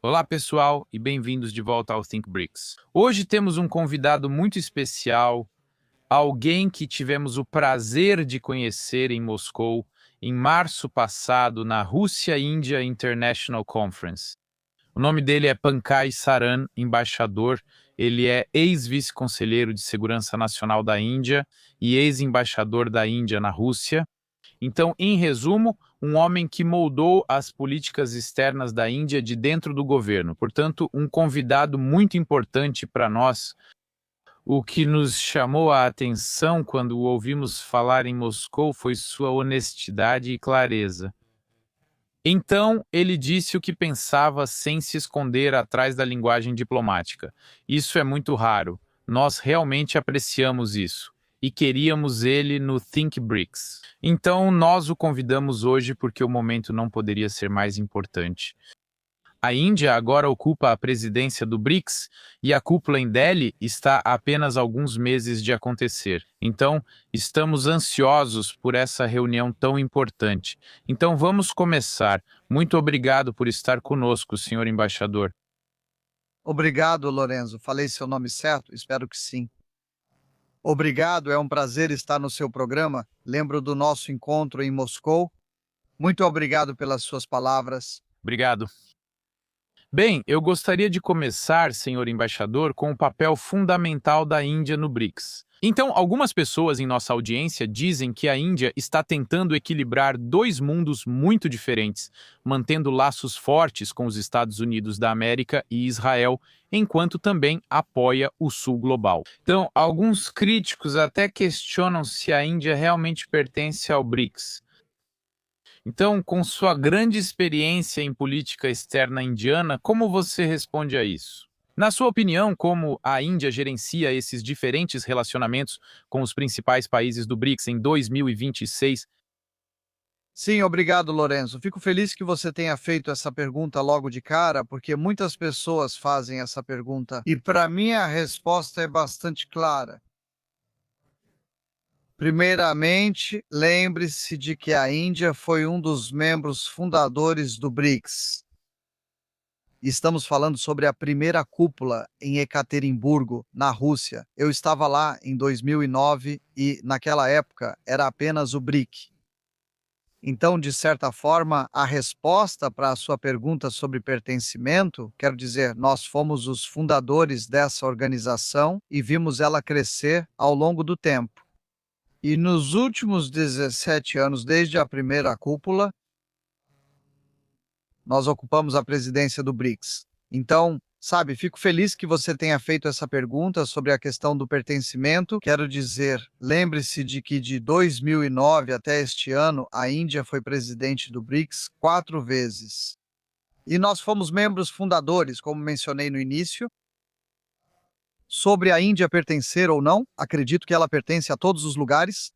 Olá, pessoal, e bem-vindos de volta ao Think Bricks. Hoje temos um convidado muito especial, alguém que tivemos o prazer de conhecer em Moscou em março passado na Rússia-Índia International Conference. O nome dele é Pankaj Saran, embaixador. Ele é ex-vice-conselheiro de Segurança Nacional da Índia e ex-embaixador da Índia na Rússia. Então, em resumo, um homem que moldou as políticas externas da Índia de dentro do governo. Portanto, um convidado muito importante para nós. O que nos chamou a atenção quando o ouvimos falar em Moscou foi sua honestidade e clareza. Então, ele disse o que pensava sem se esconder atrás da linguagem diplomática. Isso é muito raro. Nós realmente apreciamos isso. E queríamos ele no Think Bricks. Então, nós o convidamos hoje porque o momento não poderia ser mais importante. A Índia agora ocupa a presidência do BRICS e a cúpula em Delhi está a apenas alguns meses de acontecer. Então, estamos ansiosos por essa reunião tão importante. Então, vamos começar. Muito obrigado por estar conosco, senhor embaixador. Obrigado, Lorenzo. Falei seu nome certo? Espero que sim. Obrigado, é um prazer estar no seu programa. Lembro do nosso encontro em Moscou. Muito obrigado pelas suas palavras. Obrigado. Bem, eu gostaria de começar, senhor embaixador, com o papel fundamental da Índia no BRICS. Então, algumas pessoas em nossa audiência dizem que a Índia está tentando equilibrar dois mundos muito diferentes, mantendo laços fortes com os Estados Unidos da América e Israel, enquanto também apoia o Sul global. Então, alguns críticos até questionam se a Índia realmente pertence ao BRICS. Então, com sua grande experiência em política externa indiana, como você responde a isso? Na sua opinião, como a Índia gerencia esses diferentes relacionamentos com os principais países do BRICS em 2026? Sim, obrigado, Lorenzo. Fico feliz que você tenha feito essa pergunta logo de cara, porque muitas pessoas fazem essa pergunta. E para mim a resposta é bastante clara. Primeiramente, lembre-se de que a Índia foi um dos membros fundadores do BRICS. Estamos falando sobre a primeira cúpula em Ekaterimburgo, na Rússia. Eu estava lá em 2009 e, naquela época, era apenas o BRIC. Então, de certa forma, a resposta para a sua pergunta sobre pertencimento, quero dizer, nós fomos os fundadores dessa organização e vimos ela crescer ao longo do tempo. E nos últimos 17 anos, desde a primeira cúpula, nós ocupamos a presidência do BRICS. Então, sabe, fico feliz que você tenha feito essa pergunta sobre a questão do pertencimento. Quero dizer, lembre-se de que de 2009 até este ano, a Índia foi presidente do BRICS 4 vezes. E nós fomos membros fundadores, como mencionei no início. Sobre a Índia pertencer ou não, acredito que ela pertence a todos os lugares.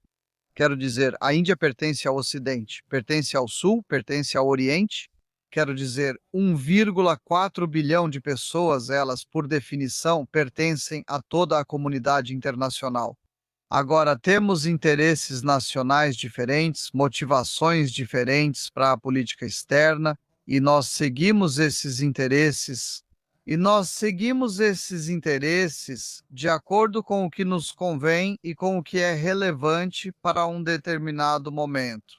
Quero dizer, a Índia pertence ao Ocidente, pertence ao Sul, pertence ao Oriente. Quero dizer, 1,4 bilhão de pessoas, elas, por definição, pertencem a toda a comunidade internacional. Agora, temos interesses nacionais diferentes, motivações diferentes para a política externa, e nós seguimos esses interesses. De acordo com o que nos convém e com o que é relevante para um determinado momento.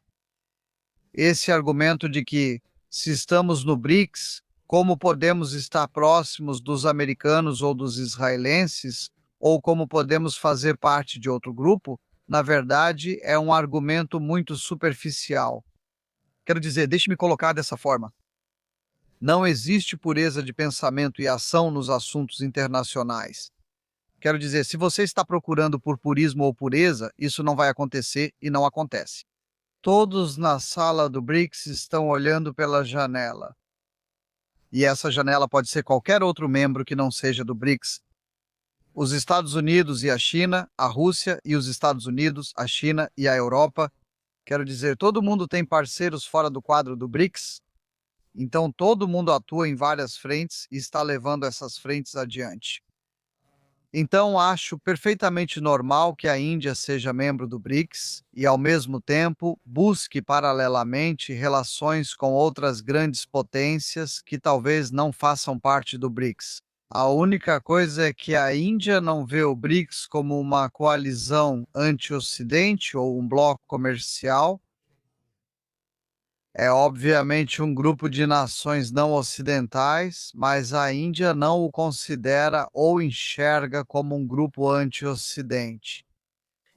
Esse argumento de que, se estamos no BRICS, como podemos estar próximos dos americanos ou dos israelenses, ou como podemos fazer parte de outro grupo, na verdade, é um argumento muito superficial. Quero dizer, deixe-me colocar dessa forma. Não existe pureza de pensamento e ação nos assuntos internacionais. Quero dizer, se você está procurando por purismo ou pureza, isso não vai acontecer e não acontece. Todos na sala do BRICS estão olhando pela janela. E essa janela pode ser qualquer outro membro que não seja do BRICS. Os Estados Unidos e a China, a Rússia e os Estados Unidos, a China e a Europa. Quero dizer, todo mundo tem parceiros fora do quadro do BRICS. Então, todo mundo atua em várias frentes e está levando essas frentes adiante. Então, acho perfeitamente normal que a Índia seja membro do BRICS e, ao mesmo tempo, busque paralelamente relações com outras grandes potências que talvez não façam parte do BRICS. A única coisa é que a Índia não vê o BRICS como uma coalizão anti-Ocidente ou um bloco comercial. É obviamente um grupo de nações não ocidentais, mas a Índia não o considera ou enxerga como um grupo anti-Ocidente.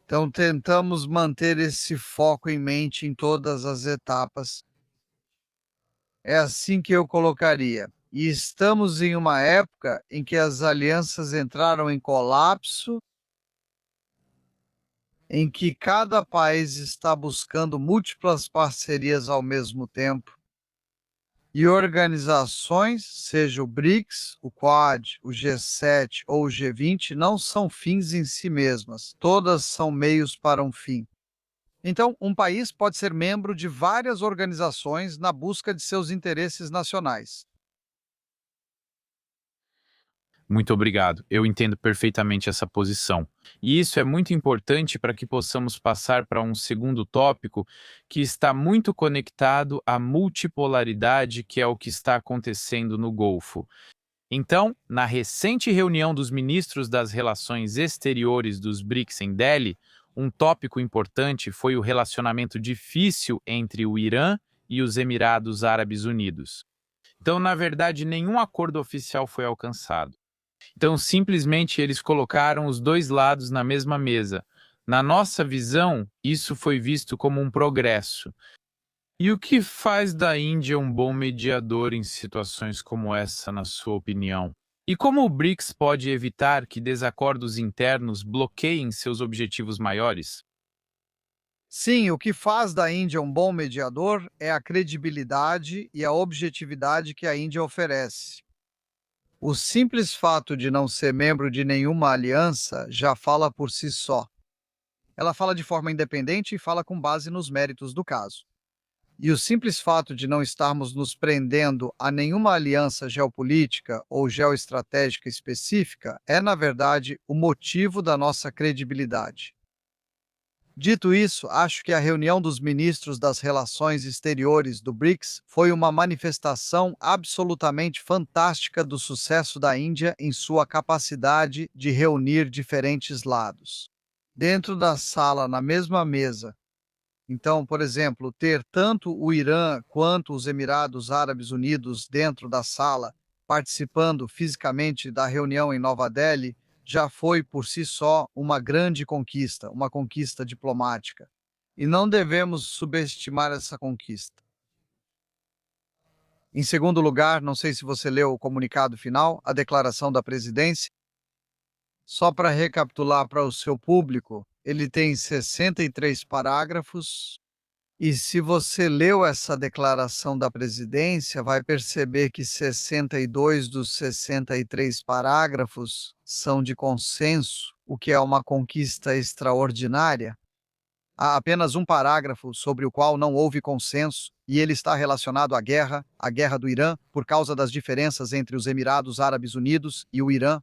Então, tentamos manter esse foco em mente em todas as etapas. É assim que eu colocaria. E estamos em uma época em que as alianças entraram em colapso, em que cada país está buscando múltiplas parcerias ao mesmo tempo. E organizações, seja o BRICS, o Quad, o G7 ou o G20, não são fins em si mesmas, todas são meios para um fim. Então, um país pode ser membro de várias organizações na busca de seus interesses nacionais. Muito obrigado. Eu entendo perfeitamente essa posição. E isso é muito importante para que possamos passar para um segundo tópico que está muito conectado à multipolaridade, que é o que está acontecendo no Golfo. Então, na recente reunião dos ministros das Relações Exteriores dos BRICS em Delhi, um tópico importante foi o relacionamento difícil entre o Irã e os Emirados Árabes Unidos. Então, na verdade, nenhum acordo oficial foi alcançado. Então, simplesmente eles colocaram os dois lados na mesma mesa. Na nossa visão, isso foi visto como um progresso. E o que faz da Índia um bom mediador em situações como essa, na sua opinião? E como o BRICS pode evitar que desacordos internos bloqueiem seus objetivos maiores? Sim, o que faz da Índia um bom mediador é a credibilidade e a objetividade que a Índia oferece. O simples fato de não ser membro de nenhuma aliança já fala por si só. Ela fala de forma independente e fala com base nos méritos do caso. E o simples fato de não estarmos nos prendendo a nenhuma aliança geopolítica ou geoestratégica específica é, na verdade, o motivo da nossa credibilidade. Dito isso, acho que a reunião dos ministros das Relações Exteriores do BRICS foi uma manifestação absolutamente fantástica do sucesso da Índia em sua capacidade de reunir diferentes lados. Dentro da sala, na mesma mesa. Então, por exemplo, ter tanto o Irã quanto os Emirados Árabes Unidos dentro da sala, participando fisicamente da reunião em Nova Delhi, já foi por si só uma grande conquista, uma conquista diplomática. E não devemos subestimar essa conquista. Em segundo lugar, não sei se você leu o comunicado final, a declaração da presidência. Só para recapitular para o seu público, ele tem 63 parágrafos. E se você leu essa declaração da presidência, vai perceber que 62 dos 63 parágrafos são de consenso, o que é uma conquista extraordinária. Há apenas um parágrafo sobre o qual não houve consenso, e ele está relacionado à guerra do Irã, por causa das diferenças entre os Emirados Árabes Unidos e o Irã.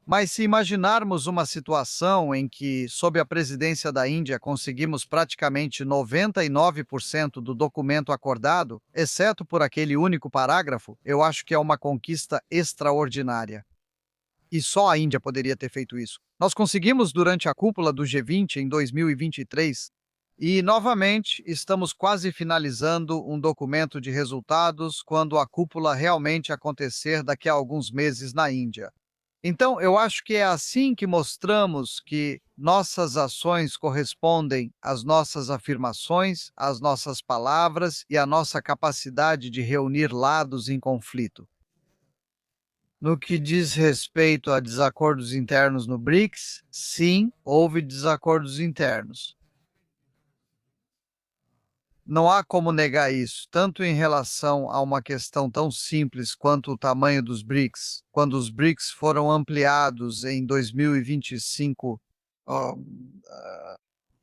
Mas se imaginarmos uma situação em que, sob a presidência da Índia, conseguimos praticamente 99% do documento acordado, exceto por aquele único parágrafo, eu acho que é uma conquista extraordinária. E só a Índia poderia ter feito isso. Nós conseguimos durante a cúpula do G20 em 2023 e, novamente, estamos quase finalizando um documento de resultados quando a cúpula realmente acontecer daqui a alguns meses na Índia. Então, eu acho que é assim que mostramos que nossas ações correspondem às nossas afirmações, às nossas palavras e à nossa capacidade de reunir lados em conflito. No que diz respeito a desacordos internos no BRICS, sim, houve desacordos internos. Não há como negar isso, tanto em relação a uma questão tão simples quanto o tamanho dos BRICS. Quando os BRICS foram ampliados em 2025,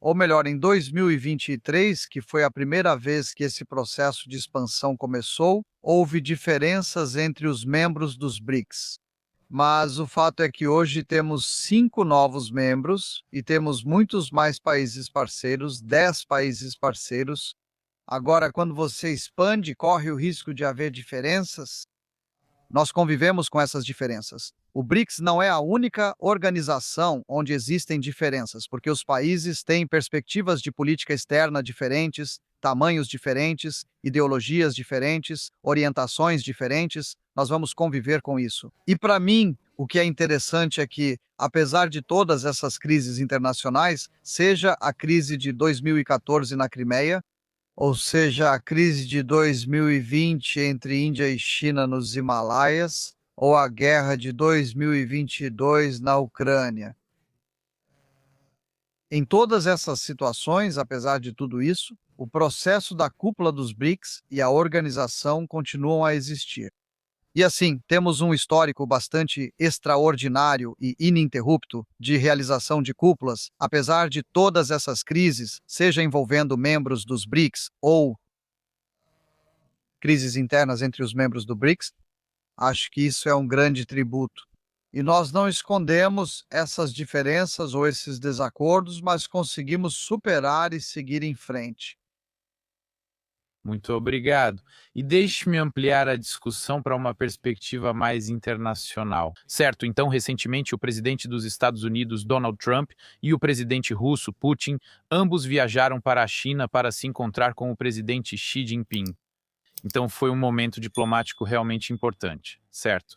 ou melhor, em 2023, que foi a primeira vez que esse processo de expansão começou, houve diferenças entre os membros dos BRICS. Mas o fato é que hoje temos 5 novos membros e temos muitos mais países parceiros, 10 países parceiros. Agora, quando você expande, corre o risco de haver diferenças. Nós convivemos com essas diferenças. O BRICS não é a única organização onde existem diferenças, porque os países têm perspectivas de política externa diferentes, tamanhos diferentes, ideologias diferentes, orientações diferentes. Nós vamos conviver com isso. E para mim, o que é interessante é que, apesar de todas essas crises internacionais, seja a crise de 2014 na Crimeia, ou seja, a crise de 2020 entre Índia e China nos Himalaias, ou a guerra de 2022 na Ucrânia. Em todas essas situações, apesar de tudo isso, o processo da cúpula dos BRICS e a organização continuam a existir. E assim, temos um histórico bastante extraordinário e ininterrupto de realização de cúpulas, apesar de todas essas crises, seja envolvendo membros dos BRICS ou crises internas entre os membros do BRICS. Acho que isso é um grande tributo. E nós não escondemos essas diferenças ou esses desacordos, mas conseguimos superar e seguir em frente. Muito obrigado. E deixe-me ampliar a discussão para uma perspectiva mais internacional. Certo, então, recentemente, o presidente dos Estados Unidos, Donald Trump, e o presidente russo, Putin, ambos viajaram para a China para se encontrar com o presidente Xi Jinping. Então, foi um momento diplomático realmente importante, certo?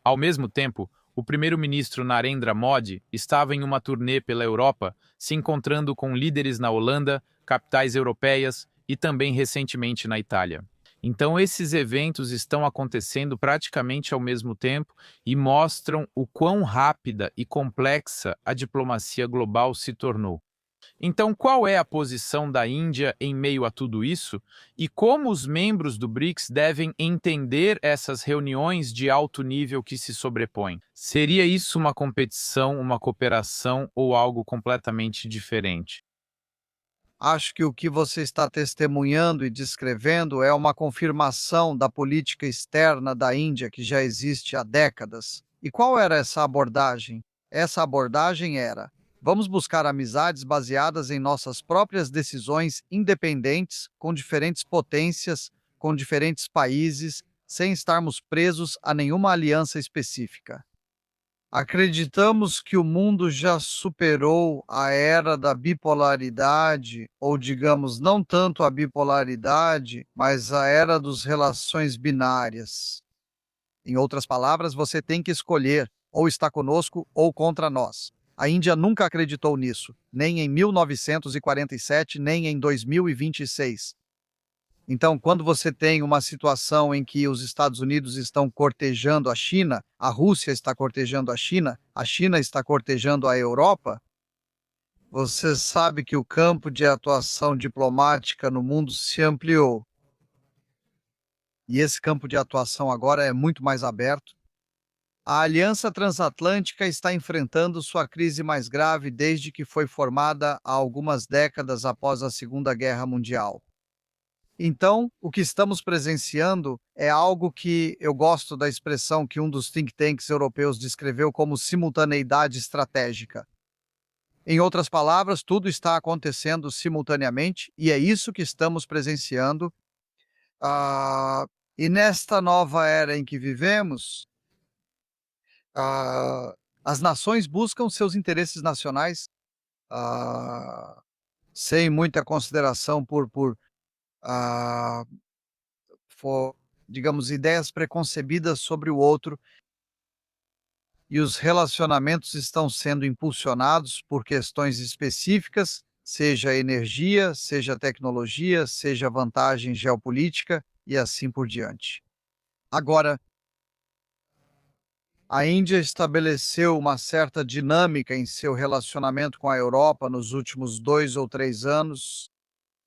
Ao mesmo tempo, o primeiro-ministro Narendra Modi estava em uma turnê pela Europa, se encontrando com líderes na Holanda, capitais europeias e também recentemente na Itália. Então, esses eventos estão acontecendo praticamente ao mesmo tempo e mostram o quão rápida e complexa a diplomacia global se tornou. Então, qual é a posição da Índia em meio a tudo isso? E como os membros do BRICS devem entender essas reuniões de alto nível que se sobrepõem? Seria isso uma competição, uma cooperação ou algo completamente diferente? Acho que o que você está testemunhando e descrevendo é uma confirmação da política externa da Índia que já existe há décadas. E qual era essa abordagem? Essa abordagem era: vamos buscar amizades baseadas em nossas próprias decisões independentes, com diferentes potências, com diferentes países, sem estarmos presos a nenhuma aliança específica. Acreditamos que o mundo já superou a era da bipolaridade, ou digamos, não tanto a bipolaridade, mas a era das relações binárias. Em outras palavras, você tem que escolher, ou está conosco ou contra nós. A Índia nunca acreditou nisso, nem em 1947, nem em 2026. Então, quando você tem uma situação em que os Estados Unidos estão cortejando a China, a Rússia está cortejando a China está cortejando a Europa, você sabe que o campo de atuação diplomática no mundo se ampliou. E esse campo de atuação agora é muito mais aberto. A Aliança Transatlântica está enfrentando sua crise mais grave desde que foi formada há algumas décadas após a Segunda Guerra Mundial. Então, o que estamos presenciando é algo que eu gosto da expressão que um dos think tanks europeus descreveu como simultaneidade estratégica. Em outras palavras, tudo está acontecendo simultaneamente e é isso que estamos presenciando. E nesta nova era em que vivemos, as nações buscam seus interesses nacionais sem muita consideração por digamos, ideias preconcebidas sobre o outro, e os relacionamentos estão sendo impulsionados por questões específicas, seja energia, seja tecnologia, seja vantagem geopolítica e assim por diante. Agora, a Índia estabeleceu uma certa dinâmica em seu relacionamento com a Europa nos últimos 2 ou 3 anos.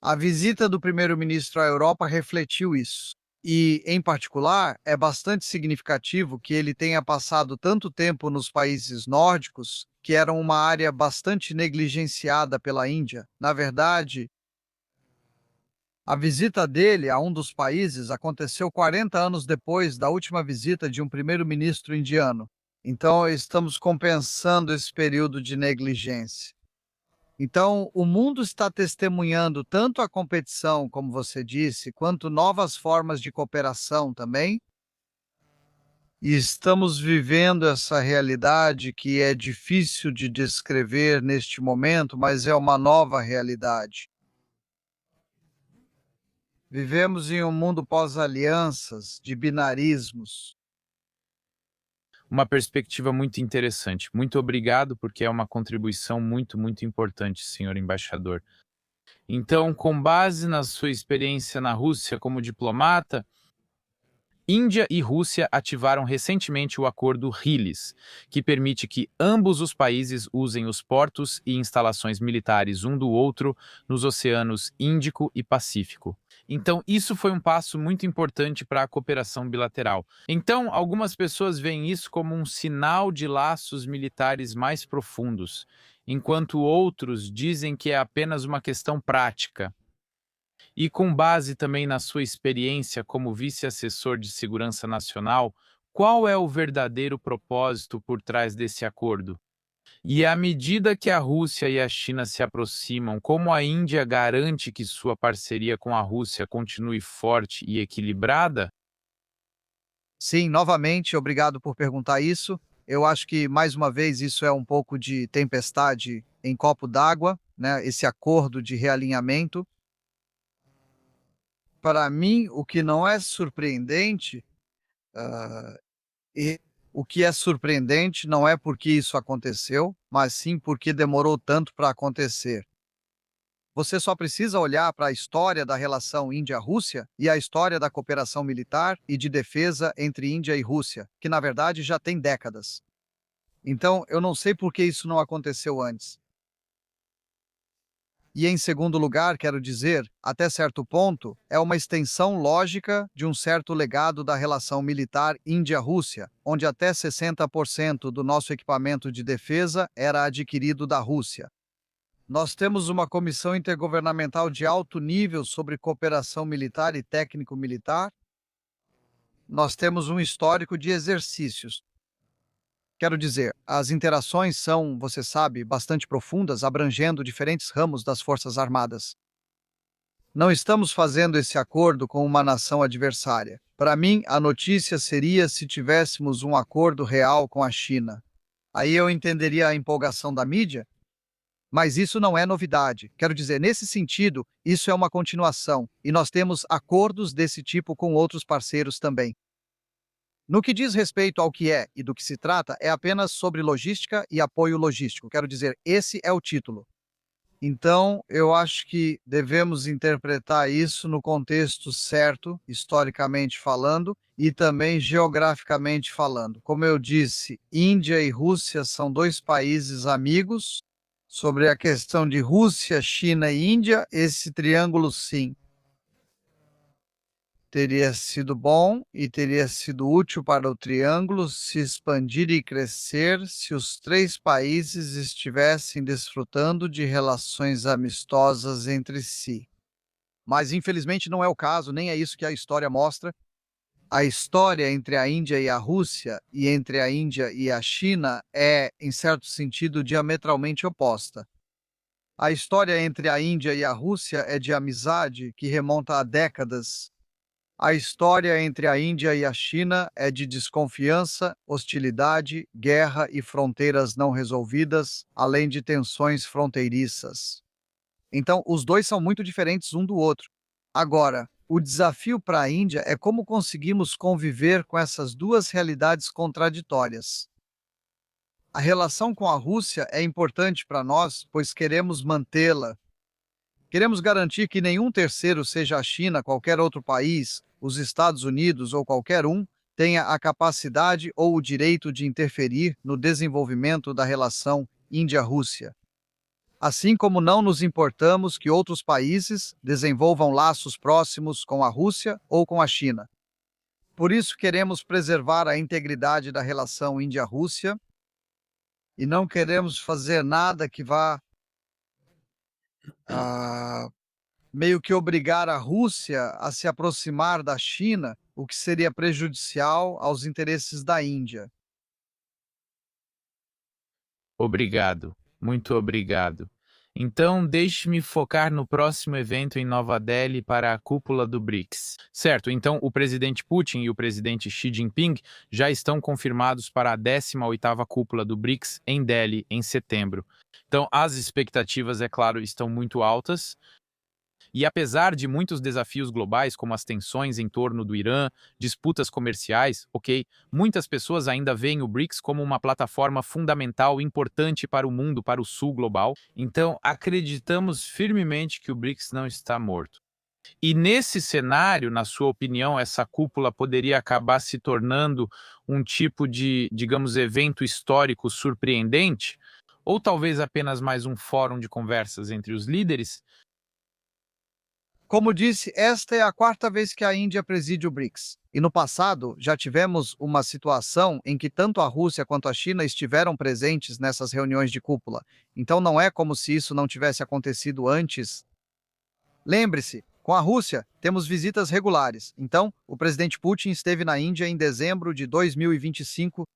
A visita do primeiro-ministro à Europa refletiu isso. E, em particular, é bastante significativo que ele tenha passado tanto tempo nos países nórdicos, que eram uma área bastante negligenciada pela Índia. Na verdade, a visita dele a um dos países aconteceu 40 anos depois da última visita de um primeiro-ministro indiano. Então, estamos compensando esse período de negligência. Então, o mundo está testemunhando tanto a competição, como você disse, quanto novas formas de cooperação também. E estamos vivendo essa realidade que é difícil de descrever neste momento, mas é uma nova realidade. Vivemos em um mundo pós-alianças, de binarismos. Uma perspectiva muito interessante. Muito obrigado, porque é uma contribuição muito, muito importante, senhor embaixador. Então, com base na sua experiência na Rússia como diplomata, Índia e Rússia ativaram recentemente o Acordo RILIS, que permite que ambos os países usem os portos e instalações militares um do outro nos oceanos Índico e Pacífico. Então, isso foi um passo muito importante para a cooperação bilateral. Então, algumas pessoas veem isso como um sinal de laços militares mais profundos, enquanto outros dizem que é apenas uma questão prática. E com base também na sua experiência como vice-assessor de segurança nacional, qual é o verdadeiro propósito por trás desse acordo? E à medida que a Rússia e a China se aproximam, como a Índia garante que sua parceria com a Rússia continue forte e equilibrada? Sim, novamente, obrigado por perguntar isso. Eu acho que, mais uma vez, isso é um pouco de tempestade em copo d'água, né? Esse acordo de realinhamento. Para mim, o que não é surpreendente, ah, e o que é surpreendente não é porque isso aconteceu, mas sim porque demorou tanto para acontecer. Você só precisa olhar para a história da relação Índia-Rússia e a história da cooperação militar e de defesa entre Índia e Rússia, que na verdade já tem décadas. Então, eu não sei por que isso não aconteceu antes. E em segundo lugar, quero dizer, até certo ponto, é uma extensão lógica de um certo legado da relação militar Índia-Rússia, onde até 60% do nosso equipamento de defesa era adquirido da Rússia. Nós temos uma comissão intergovernamental de alto nível sobre cooperação militar e técnico-militar. Nós temos um histórico de exercícios. Quero dizer, as interações são, você sabe, bastante profundas, abrangendo diferentes ramos das Forças Armadas. Não estamos fazendo esse acordo com uma nação adversária. Para mim, a notícia seria se tivéssemos um acordo real com a China. Aí eu entenderia a empolgação da mídia, mas isso não é novidade. Quero dizer, nesse sentido, isso é uma continuação, e nós temos acordos desse tipo com outros parceiros também. No que diz respeito ao que é e do que se trata, é apenas sobre logística e apoio logístico. Quero dizer, esse é o título. Então, eu acho que devemos interpretar isso no contexto certo, historicamente falando, e também geograficamente falando. Como eu disse, Índia e Rússia são dois países amigos. Sobre a questão de Rússia, China e Índia, esse triângulo, sim, teria sido bom e teria sido útil para o triângulo se expandir e crescer se os três países estivessem desfrutando de relações amistosas entre si. Mas, infelizmente, não é o caso, nem é isso que a história mostra. A história entre a Índia e a Rússia e entre a Índia e a China é, em certo sentido, diametralmente oposta. A história entre a Índia e a Rússia é de amizade que remonta a décadas. A história entre a Índia e a China é de desconfiança, hostilidade, guerra e fronteiras não resolvidas, além de tensões fronteiriças. Então, os dois são muito diferentes um do outro. Agora, o desafio para a Índia é como conseguimos conviver com essas duas realidades contraditórias. A relação com a Rússia é importante para nós, pois queremos mantê-la. Queremos garantir que nenhum terceiro, seja a China, qualquer outro país, os Estados Unidos ou qualquer um, tenha a capacidade ou o direito de interferir no desenvolvimento da relação Índia-Rússia. Assim como não nos importamos que outros países desenvolvam laços próximos com a Rússia ou com a China. Por isso, queremos preservar a integridade da relação Índia-Rússia e não queremos fazer nada que vá ah, meio que obrigar a Rússia a se aproximar da China, o que seria prejudicial aos interesses da Índia. Obrigado, muito obrigado. Então, deixe-me focar no próximo evento em Nova Delhi para a cúpula do BRICS. Certo, então o presidente Putin e o presidente Xi Jinping já estão confirmados para a 18ª cúpula do BRICS em Delhi em setembro. Então, as expectativas, é claro, estão muito altas. E apesar de muitos desafios globais, como as tensões em torno do Irã, disputas comerciais, ok, muitas pessoas ainda veem o BRICS como uma plataforma fundamental importante para o mundo, para o sul global. Então, acreditamos firmemente que o BRICS não está morto. E nesse cenário, na sua opinião, essa cúpula poderia acabar se tornando um tipo de, digamos, evento histórico surpreendente? Ou talvez apenas mais um fórum de conversas entre os líderes? Como disse, esta é a quarta vez que a Índia preside o BRICS. E no passado, já tivemos uma situação em que tanto a Rússia quanto a China estiveram presentes nessas reuniões de cúpula. Então não é como se isso não tivesse acontecido antes. Lembre-se, com a Rússia, temos visitas regulares. Então, o presidente Putin esteve na Índia em dezembro de 2025.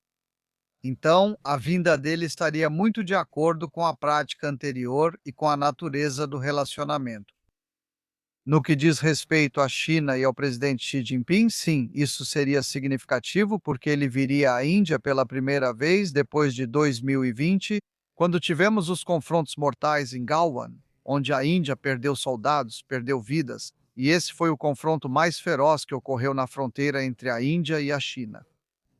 Então, a vinda dele estaria muito de acordo com a prática anterior e com a natureza do relacionamento. No que diz respeito à China e ao presidente Xi Jinping, sim, isso seria significativo, porque ele viria à Índia pela primeira vez depois de 2020, quando tivemos os confrontos mortais em Galwan, onde a Índia perdeu soldados, perdeu vidas, e esse foi o confronto mais feroz que ocorreu na fronteira entre a Índia e a China.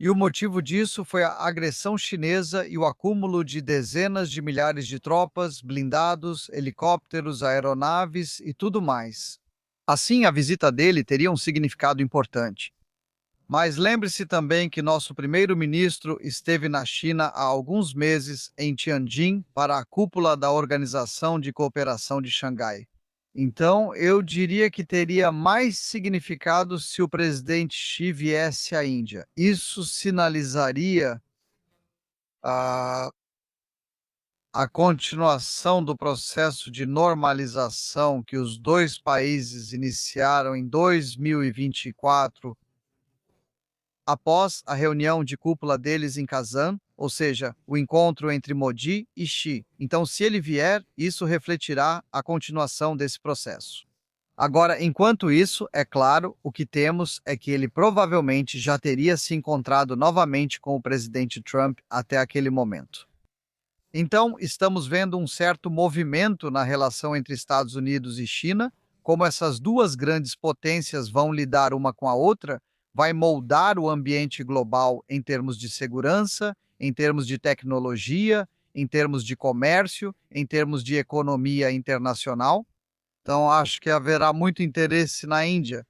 E o motivo disso foi a agressão chinesa e o acúmulo de dezenas de milhares de tropas, blindados, helicópteros, aeronaves e tudo mais. Assim, a visita dele teria um significado importante. Mas lembre-se também que nosso primeiro-ministro esteve na China há alguns meses, em Tianjin, para a cúpula da Organização de Cooperação de Xangai. Então, eu diria que teria mais significado se o presidente Xi viesse à Índia. Isso sinalizaria a, a continuação do processo de normalização que os dois países iniciaram em 2024, após a reunião de cúpula deles em Kazan, ou seja, o encontro entre Modi e Xi. Então, se ele vier, isso refletirá a continuação desse processo. Agora, enquanto isso, é claro, o que temos é que ele provavelmente já teria se encontrado novamente com o presidente Trump até aquele momento. Então, estamos vendo um certo movimento na relação entre Estados Unidos e China, como essas duas grandes potências vão lidar uma com a outra, vai moldar o ambiente global em termos de segurança, em termos de tecnologia, em termos de comércio, em termos de economia internacional. Então, acho que haverá muito interesse na Índia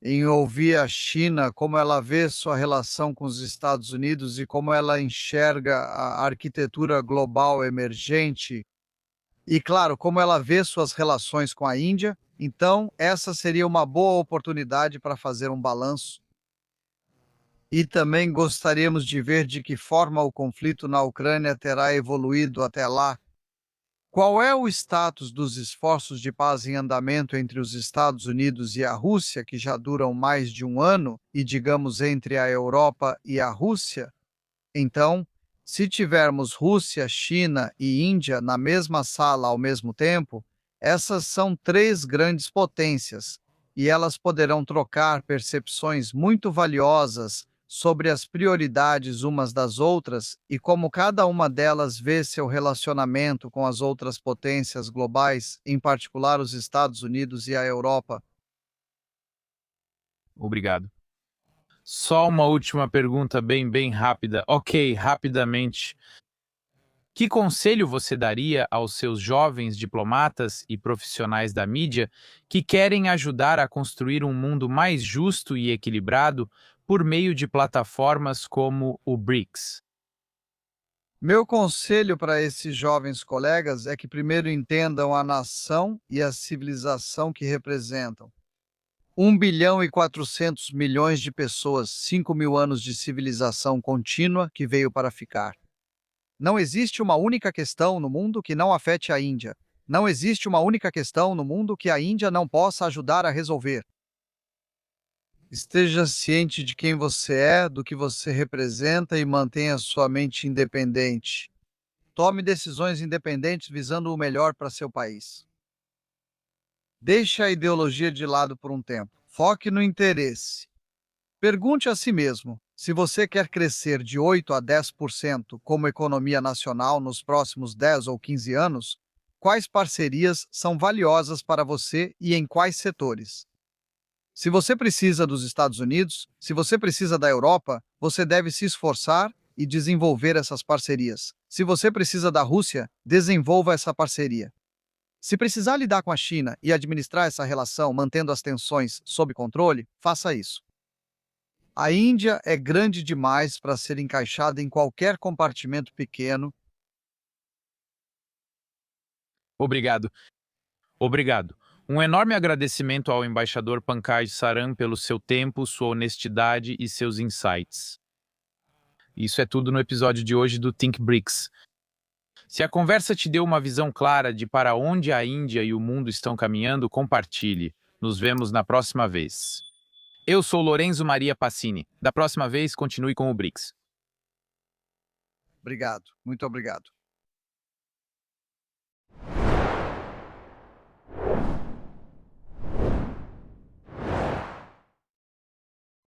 em ouvir a China, como ela vê sua relação com os Estados Unidos e como ela enxerga a arquitetura global emergente e, claro, como ela vê suas relações com a Índia. Então, essa seria uma boa oportunidade para fazer um balanço. E também gostaríamos de ver de que forma o conflito na Ucrânia terá evoluído até lá. Qual é o status dos esforços de paz em andamento entre os Estados Unidos e a Rússia, que já duram mais de um ano, e digamos entre a Europa e a Rússia? Então, se tivermos Rússia, China e Índia na mesma sala ao mesmo tempo, essas são três grandes potências, e elas poderão trocar percepções muito valiosas sobre as prioridades umas das outras e como cada uma delas vê seu relacionamento com as outras potências globais, em particular os Estados Unidos e a Europa. Obrigado. Só uma última pergunta bem rápida. Ok, rapidamente. Que conselho você daria aos seus jovens diplomatas e profissionais da mídia que querem ajudar a construir um mundo mais justo e equilibrado por meio de plataformas como o BRICS? Meu conselho para esses jovens colegas é que primeiro entendam a nação e a civilização que representam. 1,4 bilhão de pessoas, 5.000 anos de civilização contínua que veio para ficar. Não existe uma única questão no mundo que não afete a Índia. Não existe uma única questão no mundo que a Índia não possa ajudar a resolver. Esteja ciente de quem você é, do que você representa e mantenha sua mente independente. Tome decisões independentes visando o melhor para seu país. Deixe a ideologia de lado por um tempo. Foque no interesse. Pergunte a si mesmo: se você quer crescer de 8 a 10% como economia nacional nos próximos 10 ou 15 anos, quais parcerias são valiosas para você e em quais setores? Se você precisa dos Estados Unidos, se você precisa da Europa, você deve se esforçar e desenvolver essas parcerias. Se você precisa da Rússia, desenvolva essa parceria. Se precisar lidar com a China e administrar essa relação mantendo as tensões sob controle, faça isso. A Índia é grande demais para ser encaixada em qualquer compartimento pequeno. Obrigado. Obrigado. Um enorme agradecimento ao embaixador Pankaj Saran pelo seu tempo, sua honestidade e seus insights. Isso é tudo no episódio de hoje do Think BRICS. Se a conversa te deu uma visão clara de para onde a Índia e o mundo estão caminhando, compartilhe. Nos vemos na próxima vez. Eu sou Lorenzo Maria Passini. Da próxima vez, continue com o BRICS. Obrigado, muito obrigado.